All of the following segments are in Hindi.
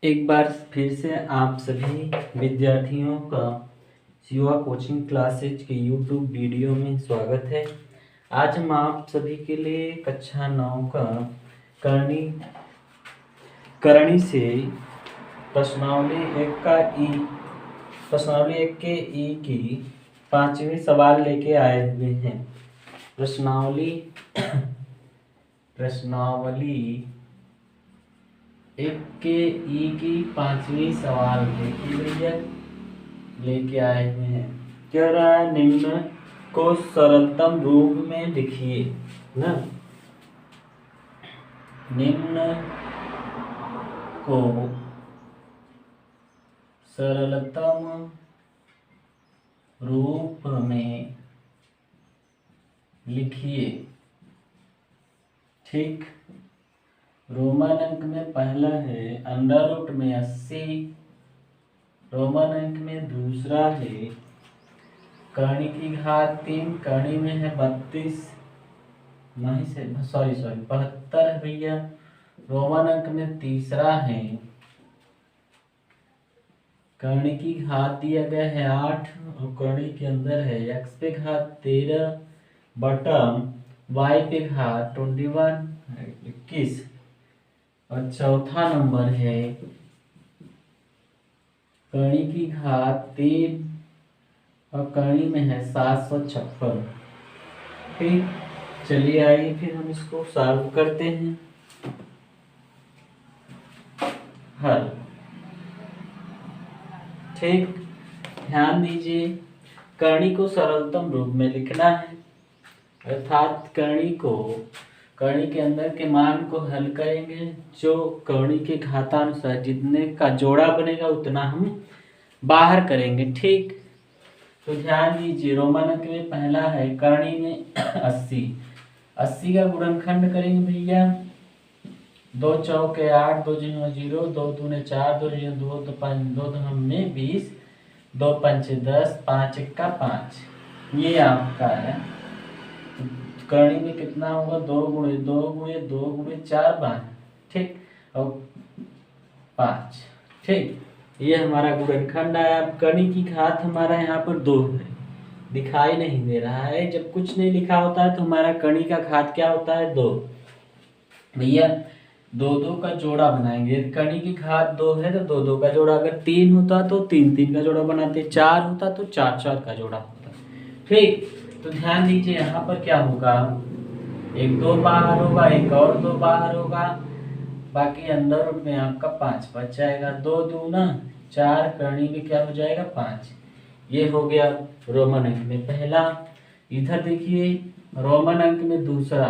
एक बार फिर से आप सभी विद्यार्थियों का युवा कोचिंग क्लासेज के यूट्यूब वीडियो में स्वागत है। आज हम आप सभी के लिए कक्षा 9 का करणी से प्रश्नावली 1 के ई की 5वीं सवाल लेके आए हुए हैं। प्रश्नावली 1 के ई की 5वीं सवाल देखिए भैया लेके आए हुए हैं। कह रहा है निम्न को सरलतम रूप में लिखिए ना। निम्न को सरलतम रूप में लिखिए। ठीक, रोमन अंक में पहला है अंडर रूट में 80, रोमन अंक में दूसरा है करणी की घात 3, करणी में है 32 नहीं से सॉरी 72 है भैया। रोमन अंक में तीसरा है करणी की घात दिया गया है 8 और करणी के अंदर है x पे घात 13 बटम y पे घात 21 और चौथा नंबर है करणी की घात 3 और करणी में है 756। ठीक, चलिए आइए फिर हम इसको सॉल्व करते हैं। हल। ठीक, ध्यान दीजिए, करणी को सरलतम रूप में लिखना है अर्थात करणी के अंदर के मान को हल करेंगे। जो करणी के घातानुसार जितने का जोड़ा बनेगा उतना हम बाहर करेंगे। ठीक, तो ध्यान दीजिए, रोमन अंक में पहला है करणी में 80 का गुणनखंड करेंगे भैया। 2 चौके 8, 2 0, 2 दूने 4, 2 2 2 5 2 में 20, 2 पंचे 10, 5 1 5। ये आपका है। करणी में कितना होगा 2 गुणे 2 गुणे 2 गुणे 4 12। ठीक, और 5। ठीक, ये हमारा गुणनखंड आया। करणी की घात हमारा यहाँ पर 2 है, दिखाई नहीं दे रहा है। जब कुछ नहीं लिखा होता है तो हमारा करणी का घात क्या होता है 2। भैया 2 का जोड़ा बनाएंगे। करणी की घात 2 है तो 2 का जोड़ा, अगर 3 होता तो 3 का जोड़ा बनाते, 4 होता तो 4 का जोड़ा होता। ठीक, तो ध्यान दीजिए यहाँ पर क्या होगा, एक 2 बाहर होगा, एक और 2 बाहर होगा, बाकी अंदर रूट में आपका 5 बच जाएगा। 2 दूना 4, करणी में क्या हो जाएगा 5। ये हो गया रोमन अंक में पहला। इधर देखिए रोमन अंक में दूसरा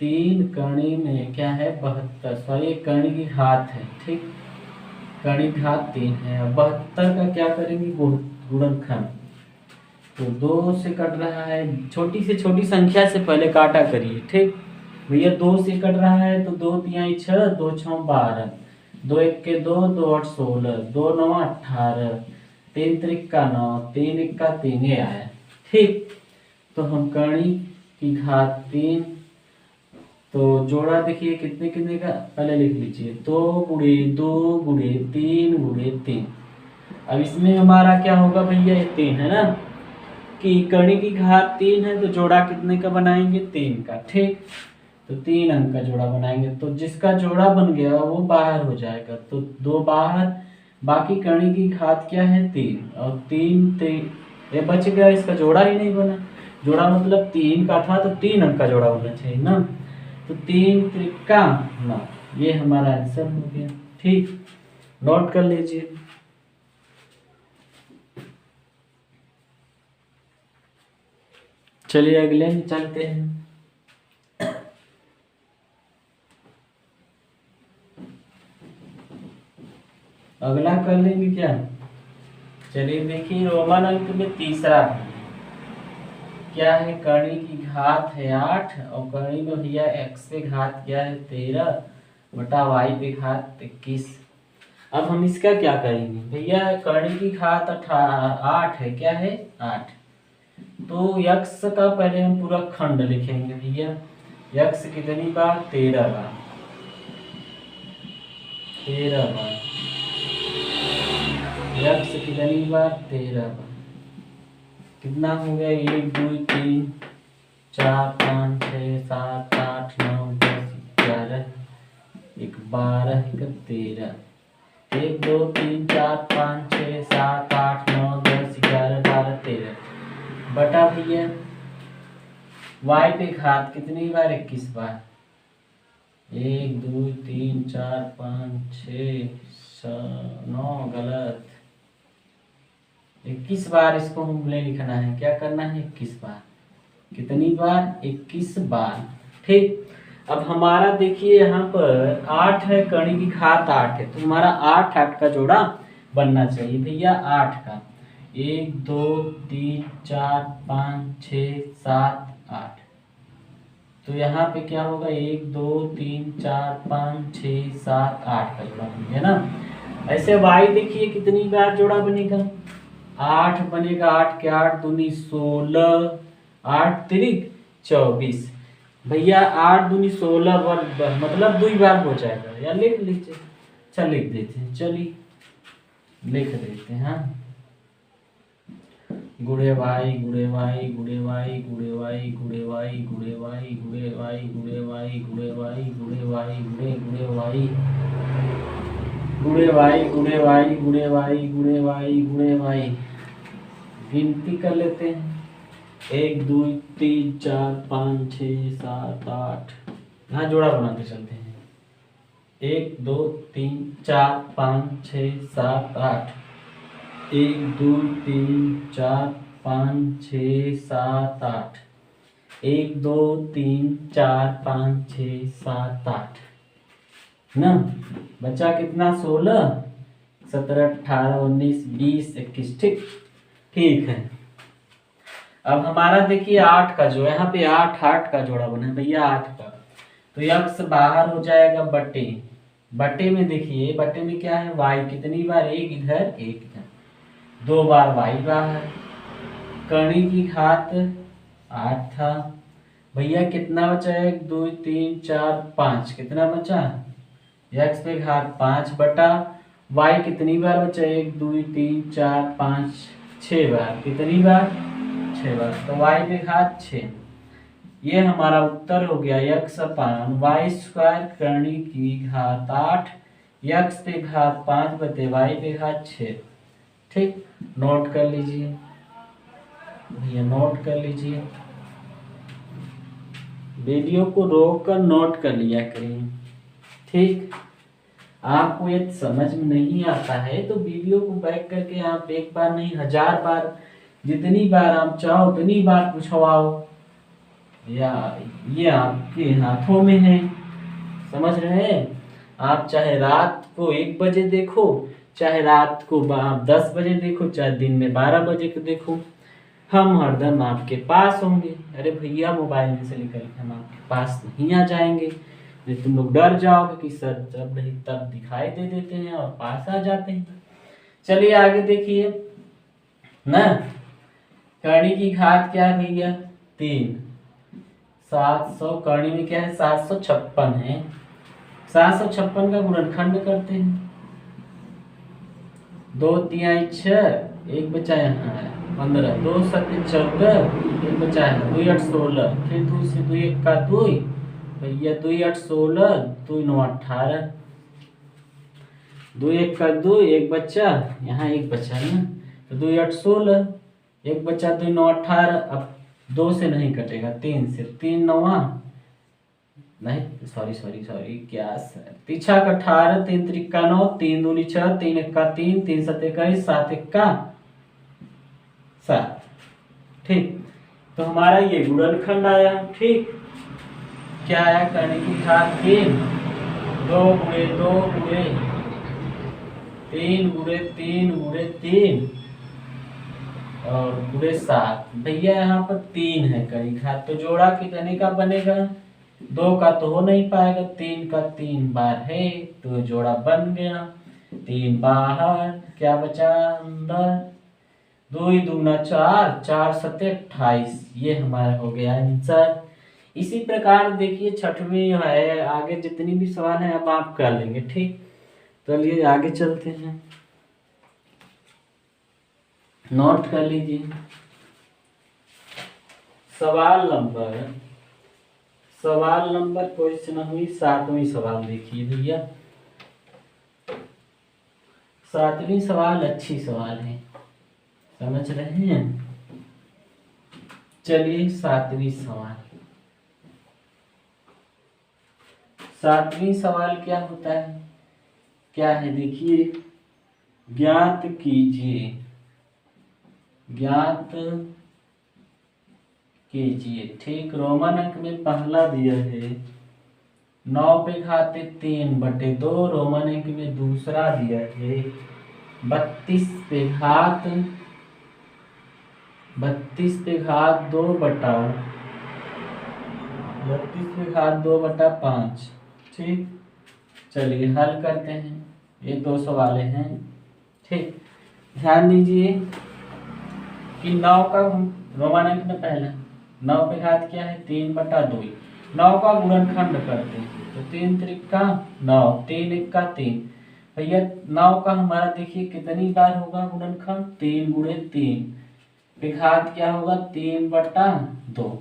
3, करणी में क्या है 72, सॉरी करणी की घात है। ठीक, करणी घात 3 है। 72 का क्या करेंगे गुणनखंड, तो 2 से कट रहा है, छोटी से छोटी संख्या से पहले काटा करिए। ठीक भैया, 2 से कट रहा है तो 2 तिहाई 6, 2 6 12, 2 1 के 2, 2 8 16, 2 9 18, 3 3 9, 3 1 3 ये आया। ठीक, तो हम करणी की घात 3, तो जोड़ा देखिए कितने का पहले लिख लीजिए, 2 गुणे 2 गुणे 3 गुणे 3। अब इसमें हमारा क्या होगा भैया, ये 3 है ना, कि करणी की घात 3 है तो जोड़ा कितने का बनाएंगे 3 का। ठीक, तो 3 अंक का जोड़ा बनाएंगे, तो जिसका जोड़ा बन गया वो बाहर हो जाएगा, तो 2 बाहर, बाकी करणी की घात क्या है 3 और 3 ये बच गया, इसका जोड़ा ही नहीं बना। जोड़ा मतलब 3 का था तो 3 अंक का जोड़ा होना चाहिए ना, तो 3 त्रिका 9, ये हमारा आंसर हो गया। ठीक, नोट कर लीजिए। चलिए अगले में चलते हैं। अगला कर लेंगे क्या, चलिए देखिए रोमन अंक में तीसरा क्या है, करणी की घात है 8 और करणी में भैया x पे घात क्या है 13 बटा y पे घात 21। अब हम इसका क्या करेंगे भैया, करणी की घात 8 है, क्या है 8, तो x का पहले हम पूरा खंड लिखेंगे भैया। x कितनी बार 13 बार, 13 बार। यक्स कितनी बार 13 बार। कितना हो गया 1 2 3 4 5 6 7 8 9 10 11 1 12 1 13 1 2 3 4 5 6 7 8 9 10 11 12 13 बटा भैया y पे घात कितनी बार 21 बार। 1 2 3 4 5 6 9 गलत 21 बार इसको हमने लिखना है। क्या करना है 21 बार। कितनी बार 21 बार। ठीक। अब हमारा देखिए यहाँ पर 8 है, कर्ण की घात 8 है, तो हमारा 8 8 का जोड़ा बनना चाहिए भैया 8 का। 1 2 3 4 5 6 7 8। तो यहाँ पे क्या होगा 1 2 3 4 5 6 7 8 का जोड़ा बन गया ना। ऐसे y देखिए कितनी बार जोड़ा बनेगा 8 बनेगा। 8 के 8 दूनी 16 8 तिरिक 24 भैया 8 दूनी 16 बार मतलब 2 बार हो जाएगा। या लिख लीजिए। अच्छा लिख देते हैं, चलिए लिख देते हैं। हाँ गुड़े वाई गुड़े वाई गुड़े वाई गुड़े वाई गुड़े वाई गुड़े वाई गुड़े वाई गुड़े वाई गुड़े वाई गुड़े वाई गुड़े गुड़े वाई गुड़े वाई गुड़े वाई गुड़े वाई गुड़े वाई गुड़े वाई। गिनती कर लेते हैं 1 2 3 4 5 6 7 8। यहाँ जोड़ा बनाते चलते हैं 1 2 3 4 5 6 7 8। 1 2 3 4 5 6 7 8। 1 2 3 4 5 6 7 8 ना। बचा कितना 16 17 18 19 20 21। ठीक ठीक है। अब हमारा देखिए 8 का जो है यहाँ पे 8 8 का जोड़ा बना है भैया 8 का। तो यक्स बाहर हो जाएगा बटे बटे में देखिए बटे में क्या है y कितनी बार 1 इधर 1 इधर 2 बार y बाहर। कर्ण की घात 8 था भैया। कितना बचा 1 2 3 4 5 कितना बचा x पे घात 5 बटा y कितनी बार बचा 1 2 3 4 5 6 बार। कितनी बार 6 बार। तो y पे घात 6। ये हमारा उत्तर हो गया x अपान वाई स्क्वायर कर्ण की घात 8 x पे घात 5 बटे y पे घात 6। ठीक नोट कर लीजिए भैया नोट कर लीजिए। वीडियो को रोक कर नोट कर लिया करिए। ठीक। आपको ये समझ में नहीं आता है तो वीडियो को बैक करके आप एक बार नहीं 1000 बार जितनी बार आप चाहो उतनी बार पूछवाओ। या ये आपके हाथों में है। समझ रहे हैं। आप चाहे रात को 1 बजे देखो चाहे रात को आप 10 बजे देखो चाहे दिन में 12 बजे को देखो हम हरदम आपके पास होंगे। अरे भैया मोबाइल में से निकल के हम आपके पास नहीं आ जाएंगे। तुम लोग डर जाओगे कि सर जब नहीं तब दिखाई दे देते हैं और पास आ जाते हैं। चलिए आगे देखिए ना। कर्ण की घात क्या है भैया 3। 700 कर्ण में क्या है 756 है। 756 का गुणनखंड करते हैं 2 3 6 1 बचा यहाँ है 15 2 7 14 1 बचा है 2 8 16 फिर 2 से 2 1 का 2 भैया 2 8 16 2 9 18 2 1 का 2 1 बच्चा यहाँ 1 बचा ना तो 2 8 16 1 बचा 2 9 18। अब 2 से नहीं कटेगा 3 से 3 9 नहीं सॉरी क्या तीछा का 18 3 त्रिका 9 3 दूनी 6 3 1 3 3 7 21 7 1 7। ठीक। तो हमारा ये गुणनखंड आया। ठीक क्या आया कर्ण की घात 3 2 गुणे 2 गुणे 3 गुणे 3 गुणे 3 और गुणे 7। भैया यहाँ पर 3 है कर्ण की घात तो जोड़ा कितने का बनेगा 2 का तो हो नहीं पाएगा 3 का 3 बार है तो जोड़ा बन गया। 3 बाहर क्या बचा अंदर 2 दूना 4 4 7 28। ये हमारा हो गया आंसर। इसी प्रकार देखिए छठवीं है आगे जितनी भी सवाल है अब आप कर लेंगे। ठीक चलिए आगे चलते हैं। नोट कर लीजिए। सवाल नंबर क्वेश्चन हुई 7वीं सवाल। देखिए भैया 7वीं सवाल अच्छी सवाल है, समझ रहे हैं। चलिए 7वीं सवाल क्या होता है, क्या है देखिए। ज्ञात कीजिए, ठीक। रोमन अंक में पहला दिया है 9 पे घाते 3/2। रोमन अंक में दूसरा दिया है 32 पे घात 2/5। ठीक, चलिए हल करते हैं। ये 2 सवाल हैं, ठीक। ध्यान दीजिए कि 9 का रोमन अंक में पहला 9 पे घात क्या है 3/2। 9 का गुणनखंड करते हैं तो 3 त्रिका 9, 3 एक्का 3। भैया 9 का हमारा देखिए कितनी बार होगा गुणनखंड, 3 गुणे 3 पे घात क्या होगा 3/2।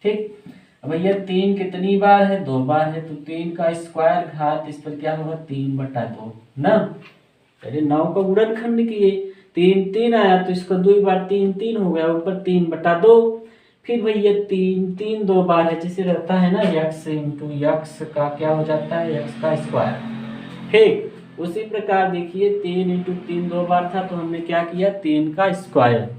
ठीक, अब भैया 3 कितनी बार है 2 बार है, तो 3 का स्क्वायर घात इस पर क्या होगा 3/2 ना। अरे 9 का गुणनखंड किए 3 3 आया तो इसका 2 बार 3 3 हो गया, ऊपर 3/2। फिर भैया 3 3 2 बार है, जैसे रहता है ना x इंटू x का क्या हो जाता है x का स्क्वायर। ठीक, उसी प्रकार देखिए 3 इंटू 3 2 बार था तो हमने क्या किया 3 का स्क्वायर।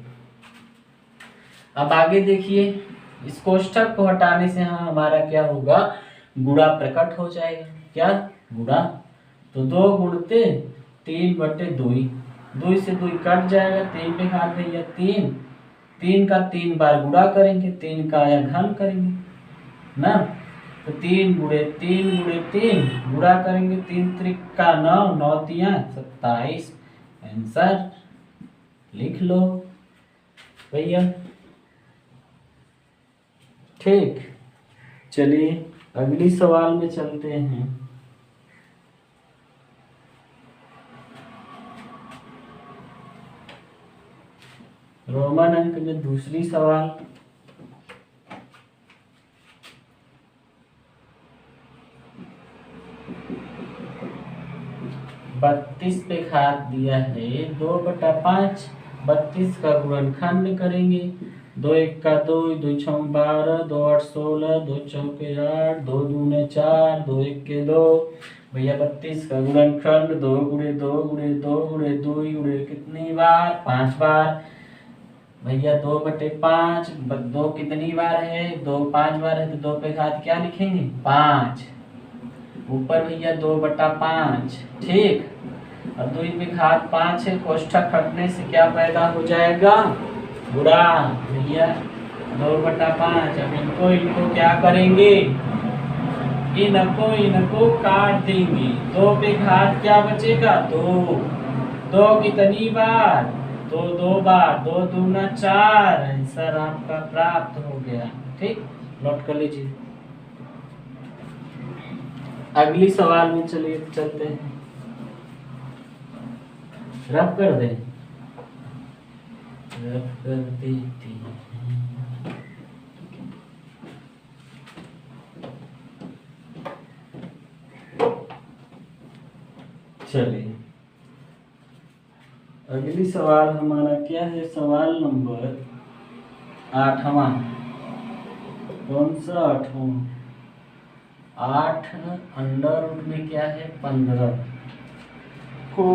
अब आगे देखिए इस कोष्ठक को हटाने से हमारा क्या होगा गुणा प्रकट हो जाएगा। क्या गुणा, तो 2 गुणते 3/2, 2 से 2 कट जाएगा, 3 पे घात भैया 3, 3 का 3 बार गुणा करेंगे, 3 का या घन करेंगे ना, तो 3 गुणे 3 गुणा करेंगे, 3 त्रिका 9, 9 तिया 27। आंसर लिख लो भैया। ठीक, चलिए अगली सवाल में चलते हैं। रोमन अंक में दूसरी सवाल। बत्तीस पे घात दिया है 2/5। 32 का गुणनखंड करेंगे, 2 एक्का 2, 2 छम 12, 2 8 16, 2 चौके 8, 2 दूने 4, 2 एक्के 2। भैया 32 का गुणनखंड 2 गुणे 2 गुणे 2 गुणे 2 गुणे कितनी बार 5 बार। भैया 2/5, 2 कितनी बार है 2 5 बार है, तो 2 पे घात क्या लिखेंगे 5, ऊपर भैया 2/5। ठीक, अब 2 पे घात 5 है, कोष्ठक हटने से क्या पैदा हो जाएगा गुणा। भैया 2/5। अब इनको क्या करेंगे, इनको काट देंगे। 2 पे घात क्या बचेगा 2, 2 कितनी बार 2 2 बार, 2 दूना 4। आंसर आपका प्राप्त हो गया। ठीक, नोट कर लीजिए। अगली सवाल में चलिए चलते हैं, रफ कर दें, रफ कर देती हैं। चलिए अगली सवाल हमारा क्या है, सवाल नंबर 8वां। कौन सा 8वां, 8 अंडर रूट में क्या है 15 को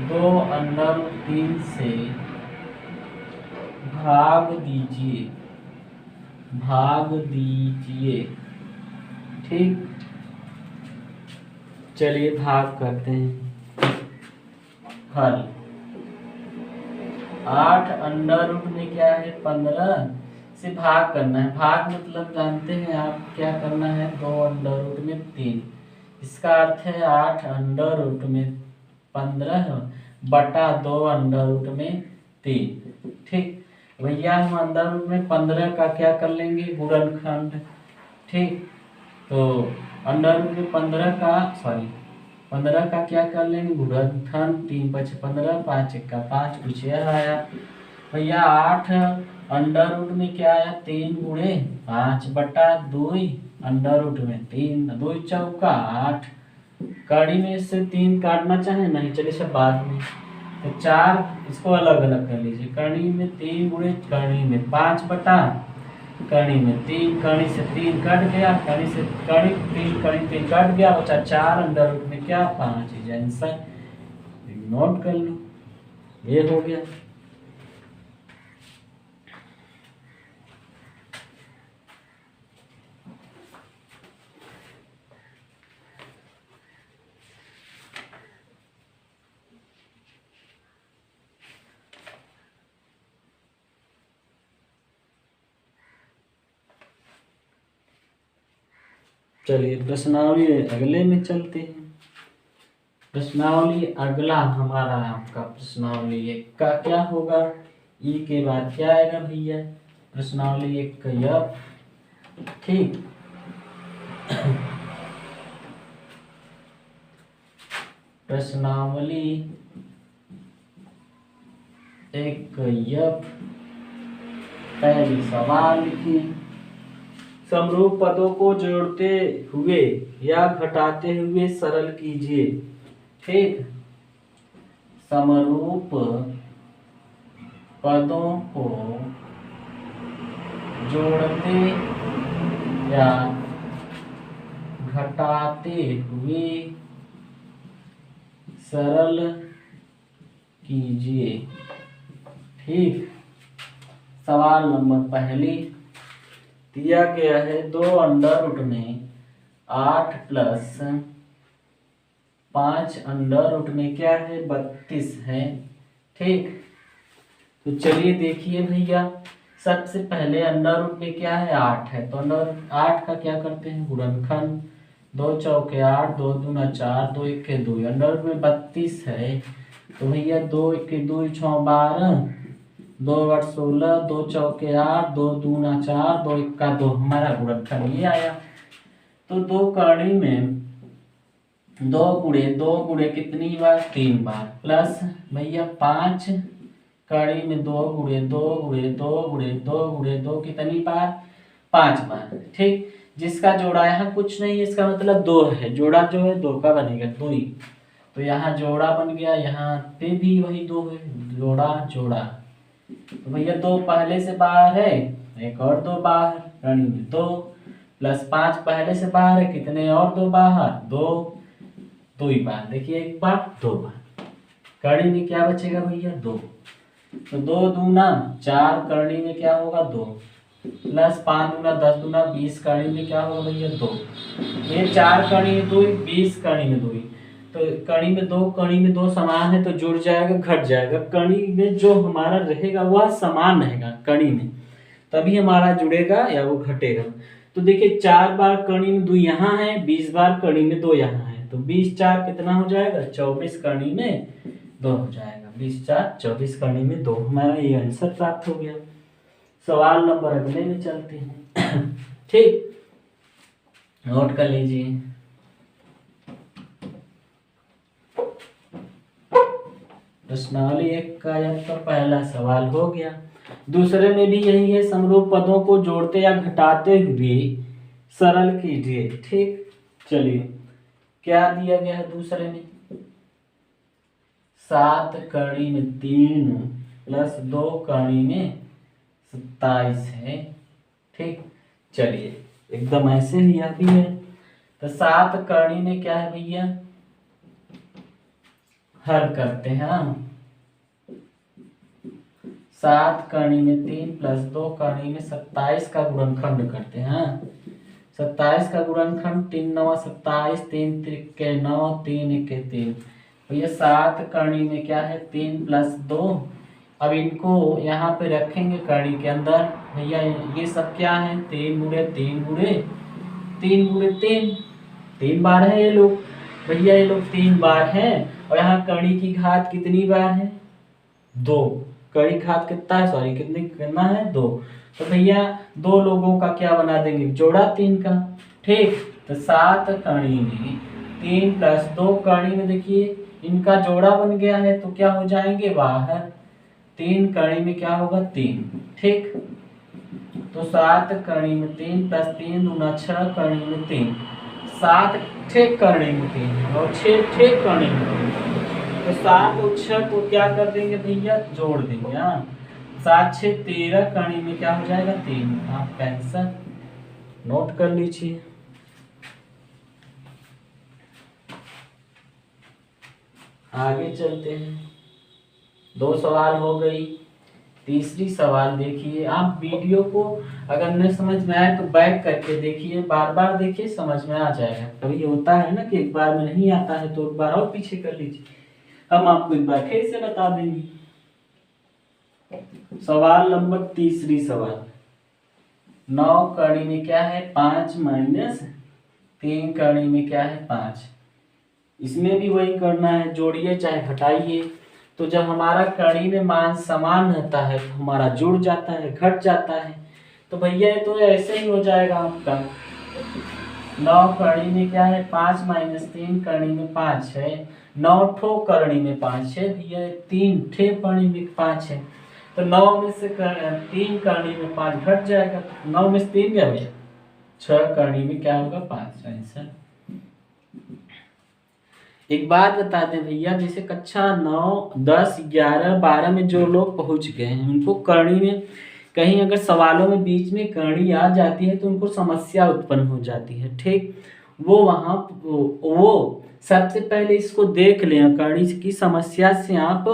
2 अंडर रूट 3 से भाग दीजिए। ठीक, चलिए भाग करते हैं। हल 8 अंडर रूट में क्या है 15 से भाग करना है। भाग मतलब जानते हैं आप क्या करना है 2 अंडर रूट में 3। इसका अर्थ है 8 अंडर रूट में 15/2 अंडर रूट में 3। ठीक, भैया हम अंडर रूट में 15 का क्या कर लेंगे गुणनखंड। ठीक, तो अंडर रूट में 15 15 का क्या कर लेंगे गुणनखंड, 3 5 15, 5 1 5, कुछ यह आया भैया 8 अंडर रूट में क्या आया 3 गुणे 5/2 अंडर रूट में 3, 2 चौका 8। कड़ी में से 3 काटना चाहे नहीं, चलिए सब बाद में। तो 4 इसको अलग अलग कर लीजिए, कड़ी में 3 गुणे कड़ी में 5 बटा कड़ी में 3, कड़ी से 3 कट गया, कड़ी से कड़ी 3 कड़ी 3 कट गया, बचा 4 अंडर रूट में क्या 5। आंसर नोट कर लो, ये हो गया। चलिए प्रश्नावली अगले में चलते हैं। प्रश्नावली अगला हमारा आपका प्रश्नावली 1 का क्या होगा, ई के बाद क्या आएगा भैया प्रश्नावली 1 का यह, ठीक। प्रश्नावली 1 का यह पहली सवाल लिखिए, समरूप पदों को जोड़ते हुए या घटाते हुए सरल कीजिए, ठीक। समरूप पदों को जोड़ते या घटाते हुए सरल कीजिए, ठीक। सवाल नंबर पहली दिया गया है 2 अंडर रूट में 8 प्लस 5 अंडर रूट में क्या है 32 है, ठीक। तो चलिए देखिए भैया, सबसे पहले अंडर रूट में क्या है 8 है, तो अंडर 8 का क्या करते हैं गुणनखंड, 2 चौके 8, 2 दूना 4, 2 1 2, अंडर रूट में 32 है, तो भैया 2 1 2 6 12, 2 8 16, 2 चौके 8, 2 दूना 4, 2 1 2, हमारा गुणनखंड ये आया। तो 2 कड़ी में 2 गुणे कितनी बार 3 बार, प्लस भैया 5 कड़ी में 2 गुणे 2 गुणे 2 गुणे 2 गुणे 2 कितनी बार 5 बार, ठीक। जिसका जोड़ा यहाँ कुछ नहीं है, इसका मतलब 2 है, जोड़ा जो है 2 का बनेगा 2 ही, तो यहाँ जोड़ा बन गया, यहाँ पे भी वही 2 है, जोड़ा जोड़ा। तो भैया 2 पहले से बाहर है, एक और 2 बाहर, कड़ी में 2 प्लस 5 पहले से बाहर है, कितने और 2 बाहर 2, 2 ही बार, देखिए 1 बार 2 बार, कड़ी में क्या बचेगा भैया 2, तो 2 दूना 4 कड़ी में क्या होगा 2, प्लस 5 दूना 10 दूना 20 कड़ी में क्या होगा भैया 2, ये 4 कड़ी में 2, 20 कड़ी में 2, तो कड़ी में 2 कड़ी में 2 समान है तो जुड़ जाएगा घट जाएगा, कड़ी में जो हमारा रहेगा वह समान रहेगा कड़ी में, तभी हमारा जुड़ेगा या वो घटेगा। तो देखिए 4 बार कड़ी में 2 यहाँ है, 20 बार कड़ी में 2 यहाँ है, तो 20 4 कितना हो जाएगा 24 कड़ी में 2 हो जाएगा, 20 4 24 कड़ी में 2, हमारा ये आंसर प्राप्त हो गया। सवाल नंबर अगले में चलते हैं, ठीक, नोट कर लीजिए। प्रश्नावली 1 का आपका पहला सवाल हो गया। दूसरे में भी यही है, समरूप पदों को जोड़ते या घटाते हुए सरल कीजिए, ठीक। चलिए क्या दिया गया है दूसरे में 7 कड़ी में 3 प्लस 2 कड़ी में 27 है, ठीक। चलिए एकदम ऐसे ही यह भी है, तो 7 कड़ी में क्या है भैया हल करते हैं हम, 7 कड़ी में 3 प्लस 2 कड़ी में 27 का गुणनखंड करते हैं, 27 का गुणनखंड 3 9 27, 3 3 9, 3 1 3, भैया 7 कड़ी में क्या है 3 प्लस 2, अब इनको यहाँ पे रखेंगे कड़ी के अंदर, भैया ये सब क्या है 3 गुणे 3 गुणे 3 गुणे 3, 3 बार है ये लोग, भैया ये लोग 3 बार हैं, और यहाँ कड़ी की घात कितनी बार है 2, कड़ी घात कितना है सॉरी कितना है 2, तो भैया 2 लोगों का क्या बना देंगे जोड़ा 3 का, ठीक। तो 7 कड़ी में 3 प्लस 2 करणी में देखिए इनका जोड़ा बन गया है तो क्या हो जाएंगे बाहर, 3 करणी में क्या होगा 3, ठीक। तो 7 करणी में 3 प्लस 3 दूना 6 करणी में 3, 7 ठेक करणी में 3 और 6 ठेक करणी में 3। तो 7 और 6 को क्या कर देंगे भैया, जोड़ देंगे। हाँ 7 6 13 करणी में क्या हो जाएगा 3। आप आंसर नोट कर लीजिए। आगे चलते हैं, 2 सवाल हो गई। तीसरी सवाल देखिए, आप वीडियो को अगर नहीं समझ में आए तो बैक करके देखिए, बार बार देखिए, समझ में आ जाएगा। कभी होता है ना कि एक बार में नहीं आता है तो एक बार और पीछे कर लीजिए, हम आपको एक बार फिर से बता देंगे। सवाल नंबर तीसरी सवाल, 9 करणी में क्या है 5 माइनस 3 करणी में क्या है 5। इसमें भी वही करना है, जोड़िए चाहे घटाइए। तो जब हमारा करणी में मान समान रहता है तो हमारा जुड़ जाता है, घट जाता है। तो भैया ये तो ऐसे ही हो जाएगा आपका, 9 करणी में क्या है 5 माइनस 3 करणी में 5 है, 9 ठो करणी में 5 है भैया, 3 ठे करणी में 5 है। तो 9 में से 3 करणी में 5 घट जाएगा, 9 में से 3 क्या भैया 6 करणी में क्या होगा 5 आंसर। एक बात बता दें भैया, जैसे कक्षा 9 10 11 12 में जो लोग पहुंच गए हैं उनको करणी में कहीं अगर सवालों में बीच में करणी आ जाती है तो उनको समस्या उत्पन्न हो जाती है, ठीक। वो वहाँ वो सबसे पहले इसको देख लें, करणी की समस्या से आप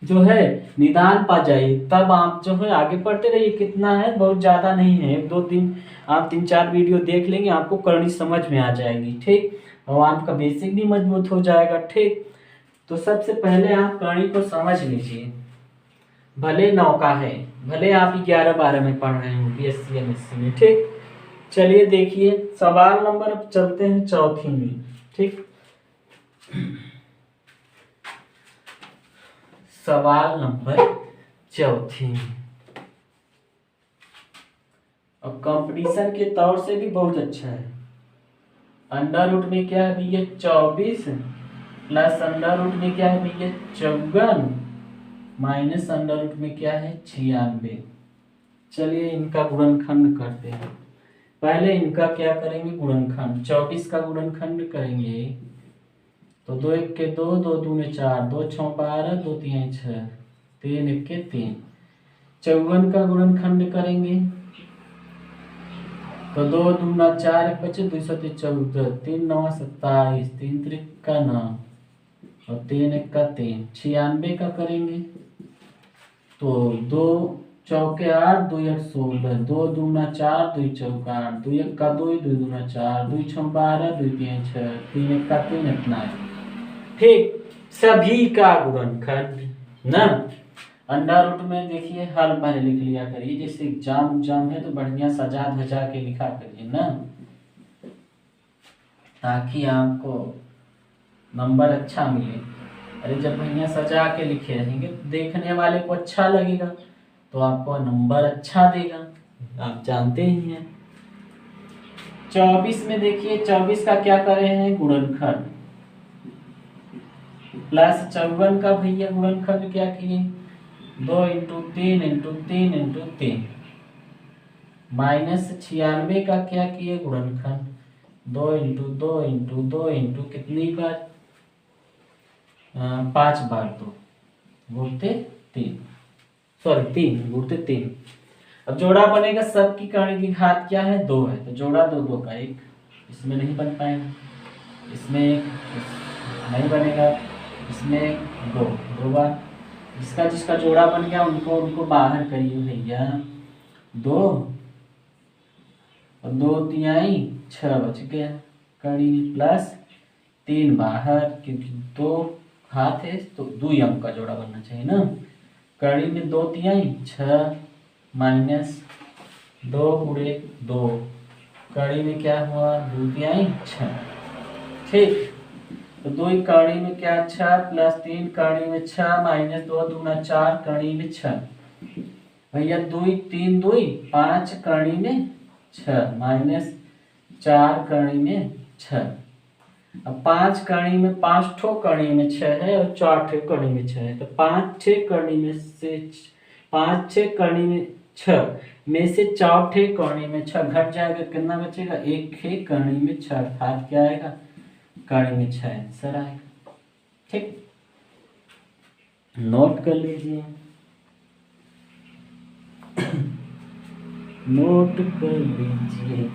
जो है निदान पा जाइए, तब आप जो है आगे पढ़ते रहिए। कितना है, बहुत ज़्यादा नहीं है, 1 2 3 आप 3 4 वीडियो देख लेंगे, आपको करणी समझ में आ जाएगी, ठीक। और आपका बेसिक भी मजबूत हो जाएगा, ठीक। तो सबसे पहले आप करणी को समझ लीजिए, भले 9 का है, भले आप 11 12 में पढ़ रहे हो BSc MSc में, ठीक। चलिए देखिए सवाल नंबर, अब चलते हैं चौथी में, ठीक। सवाल नंबर चौथी, और कंपटीशन के तौर से भी बहुत अच्छा है। अंडर रूट में क्या है भैया 24 प्लस अंडर रूट में क्या है भैया 54 माइनस अंडर रूट में क्या है 96। चलिए इनका गुणनखंड करते हैं। पहले इनका क्या करेंगे गुणनखंड, 24 का गुणनखंड करेंगे तो 2 1 के 2, 2 दूने 4, 2 6 12, 2 3 6, 3 1 के 3। 54 का गुणनखंड करेंगे तो 2 दूना 4 1 बचे 2 7 14, 3 9 27, 3 3 का 9 और 3 1 का 3, 96 का करेंगे तो 2 चौके 8, 2 1 16, 2 दूना 4, 2 चौका 8, 2 1 का 2, 2 दूना 4, 2 6 12, 2 3 6, 3 1 का 3, इतना है, ठीक। सभी का गुणनखंड ना, अंडर रूट में देखिए हल पहले लिख लिया करिए, जैसे एग्जाम है तो बढ़िया सजा धजा के लिखा करिए ना, ताकि आपको नंबर अच्छा मिले। अरे जब बढ़िया सजा के लिखे रहेंगे तो देखने वाले को अच्छा लगेगा, तो आपको नंबर अच्छा देगा, आप जानते ही हैं। 24 में देखिए 24 का क्या कर रहे हैं गुणनखंड, प्लस 54 का भैया गुणनखंड क्या किए 2 इंटू 3 इंटू 3 इंटू 3, माइनस 96 का क्या किए गुणनखंड 2 इंटू 2 इंटू 2 इंटू कितनी बार 5 बार 2 गुणते 3, सॉरी 3 गुणते 3। अब जोड़ा बनेगा, सबकी करणी की घात क्या है 2 है, तो जोड़ा 2 2 का 1, इसमें नहीं बन पाएगा, इसमें 1 नहीं बनेगा, इसमें 2 2 बार, जिसका जिसका जोड़ा बन गया उनको बाहर करिए भैया, 2 और 2 तिहाई 6 बच गया करणी प्लस 3 बाहर, क्योंकि 2 हाथ है तो 2 अंक का जोड़ा बनना चाहिए ना। करणी में 2 तिहाई 6 माइनस 2 गुणे 2, करणी में क्या हुआ 2 तिहाई 6, ठीक। तो 2 करणी में क्या 6 प्लस 3 करणी में 6 माइनस 2 दूना 4 करणी में 6 भैया 2 3 2 5 करणी में 6 माइनस 4 करणी में 6, अब 5 कणी में 5 ठो कणी में 6 है और 4 ठो कणी में 6 है, तो 5-6 कणी में से 5-6 कणी में 6 में से 4 ठे कणी में 6 घट जाएगा, कितना बचेगा? 1 ठे कणी में 6, अर्थात क्या आएगा? कणी में 6 आंसर आएगा। ठीक, नोट कर लीजिए, नोट कर लीजिए।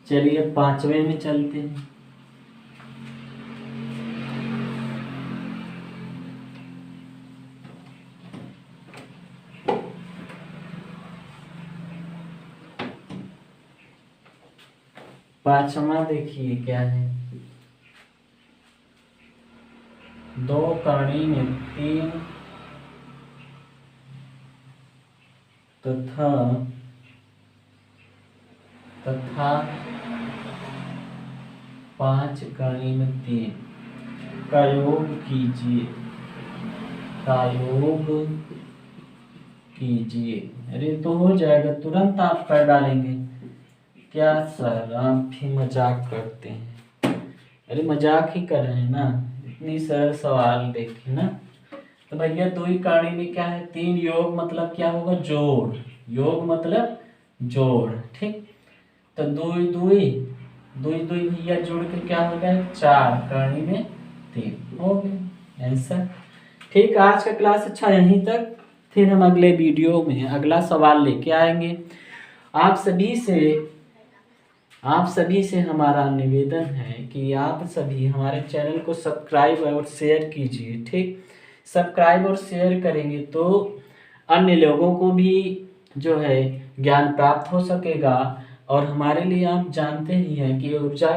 चलिए 5वें में चलते हैं। पांचवा देखिए क्या है, 2 कणी में 3 तथा 5 कणी में 3 का योग कीजिए, का योग कीजिए। अरे तो हो जाएगा, तुरंत आप कर डालेंगे। क्या सर आप भी मजाक करते हैं? अरे मजाक ही कर रहे हैं ना, इतनी सरल सवाल देखे ना। तो भैया 2 कणी में क्या है? 3 योग मतलब क्या होगा? जोड़, योग मतलब जोड़। ठीक, तो 2 भैया जोड़ के क्या हो गया? 4 कणी में 3 हो गया आंसर। ठीक, आज का क्लास अच्छा यहीं तक, फिर हम अगले वीडियो में अगला सवाल लेके आएंगे। आप सभी से हमारा निवेदन है कि आप सभी हमारे चैनल को सब्सक्राइब और शेयर कीजिए। ठीक, सब्सक्राइब और शेयर करेंगे तो अन्य लोगों को भी जो है ज्ञान प्राप्त हो सकेगा, और हमारे लिए आप जानते ही हैं कि ऊर्जा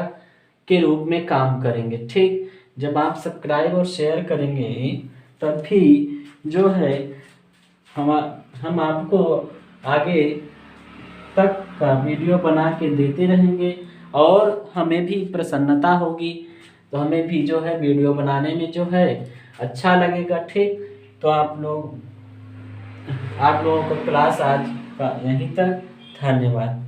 के रूप में काम करेंगे। ठीक, जब आप सब्सक्राइब और शेयर करेंगे तब भी जो है हम आपको आगे तक का वीडियो बना के देते रहेंगे, और हमें भी प्रसन्नता होगी, तो हमें भी जो है वीडियो बनाने में जो है अच्छा लगेगा। ठीक, तो आप लोगों को क्लास आज का यहीं तक, धन्यवाद।